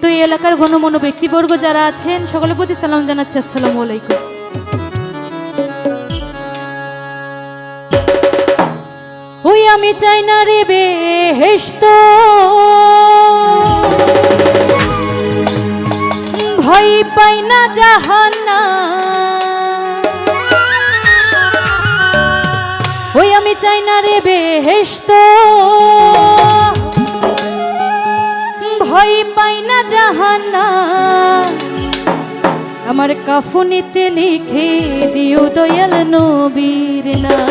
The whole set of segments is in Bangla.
তো এই এলাকার গণ্যমান্য ব্যক্তিবর্গ যারা আছেন সকলের প্রতি সালাম জানাচ্ছি, আসসালামু আলাইকুম। ওই আমি চাই না রে বেহেশত, ভয় পাই না জাহান্নাম। ওই আমি চাই না রে বেহেশত, ভয় পাই না জাহান্নাম। আমার কাফনিতে লিখে দিও দয়াল নবীর নাম।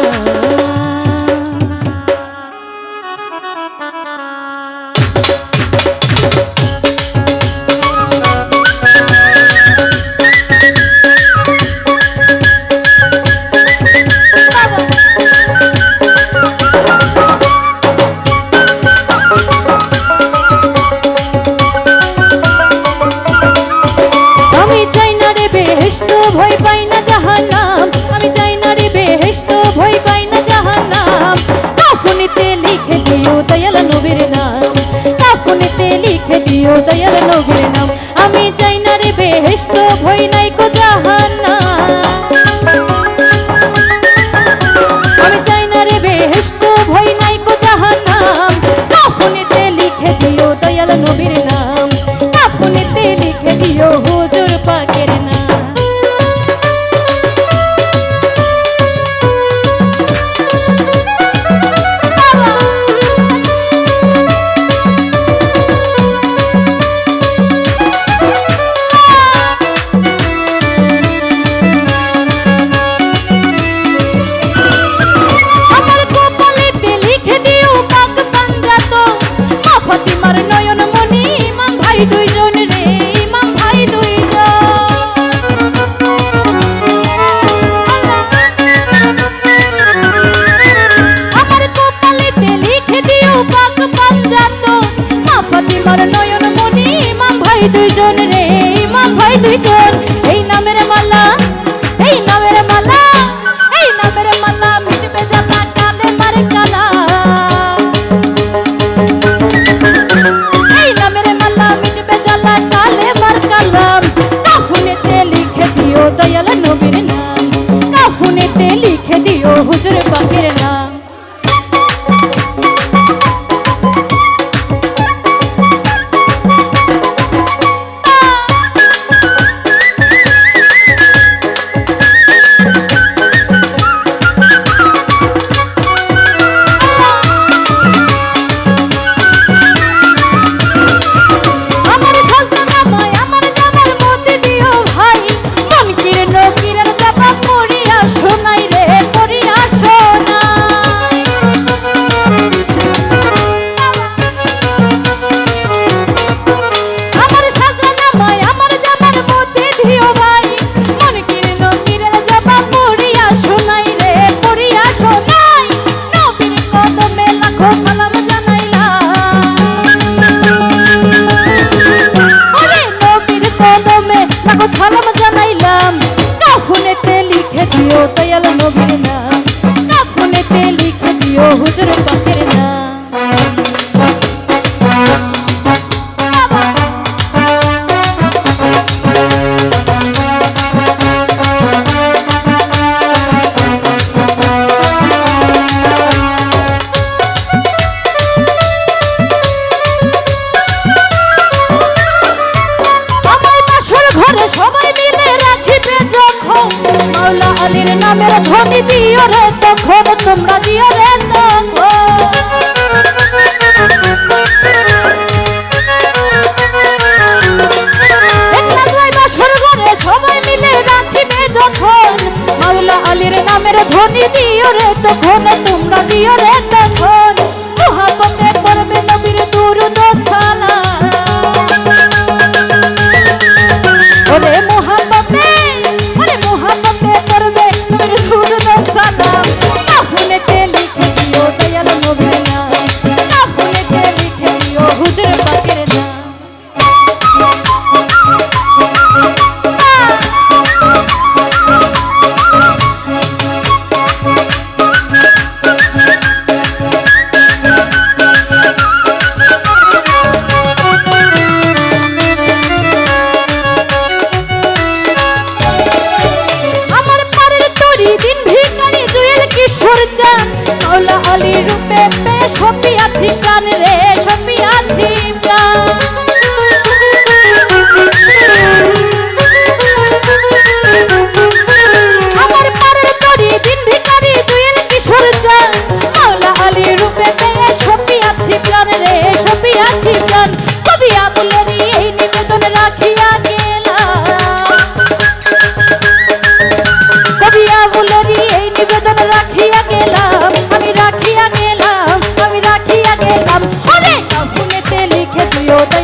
ভয় পাই না জাহান্নাম, আমি চাই না রে বেহেশত, ভয় পাই না জাহান্নাম। কাফনেতে লিখে দিও দয়াল নবীর নাম, কাফনেতে লিখে দিও দয়াল নবীর নাম। আমি চাই না রে বেহেশত, ভয় নাই কো জাহান্নাম। আমি চাই না রে বেহেশত, ভয় নাই কো জাহান্নাম। কাফনেতে লিখে দিও দয়াল নবীর নাম, কাফনেতে লিখে দিও হুজুর পাকের নাম। দুইজন রে ইমাম ভাই দুইজন, আমার কপালেতে লিখে দিও পাক পাঞ্জাত। মা ফাতিমার নয়ন মনি ইমাম ভাই দুইজন রে ইমাম ভাই দুইজন। এই নামের মালা, এই নামের মালা, এই নামের মালা মিটবে জ্বালা কালে মার কালা। এই নামের মালা মিটবে জ্বালা কালে মার কালাম। কাফনেতে লিখে দিও দয়াল নবীর নাম, কাফনেতে লিখে দিও হুজুর পাকের নাম। সালাম জানাইলাম, কাফনেতে লিখে দিও দয়াল নবীর নাম, কাফনেতে লিখে দিও হুজুর পাকের নাম। সবাই মিলে রাখিবে যখন মাওলা আলীর নামের ধ্বনি দিও রে তখন, তোমরা দিও রে তখন। একলা দুই বছর ঘরে সবাই মিলে রাখিবে যখন মাওলা আলীর নামের ধ্বনি দিও রে তখন, তোমরা দিও রে তখন। মুহাব্বতে পড়বে নবীর দুরূদ ও সালাম, ওরে মুহাব্বতে, ওরে মুহাব্বতে পড়বে নবীর দুরূদ ও সালাম। কাফনেতে লিখে দিও দয়াল নবীর নাম, কাফনেতে লিখে দিও হুজুর পাকের নাম।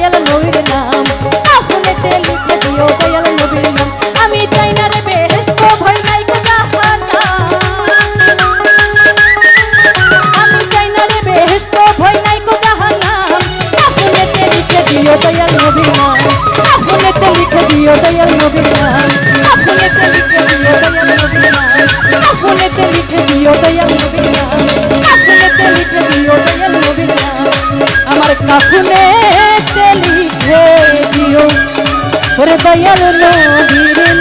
দয়াল নবীর নাম কাফনেতে লিখে দিও দয়াল নবীর নাম আমি চাই না রে বেহেশত ভয় নাই গো জাহান্নাম আমি চাই না রে বেহেশত ভয় নাই গো জাহান্নাম কাফনেতে লিখে দিও দয়াল নবীর নাম কাফনেতে লিখে দিও দয়াল নবীর নাম কাফনেতে লিখে দিও দয়াল নবীর নাম কাফনেতে লিখে দিও দয়াল নবীর নাম কাফনেতে লিখে দিও দয়াল নবীর নাম আমার কাফনেতে লিখে দিও ওরে দয়াল নবীর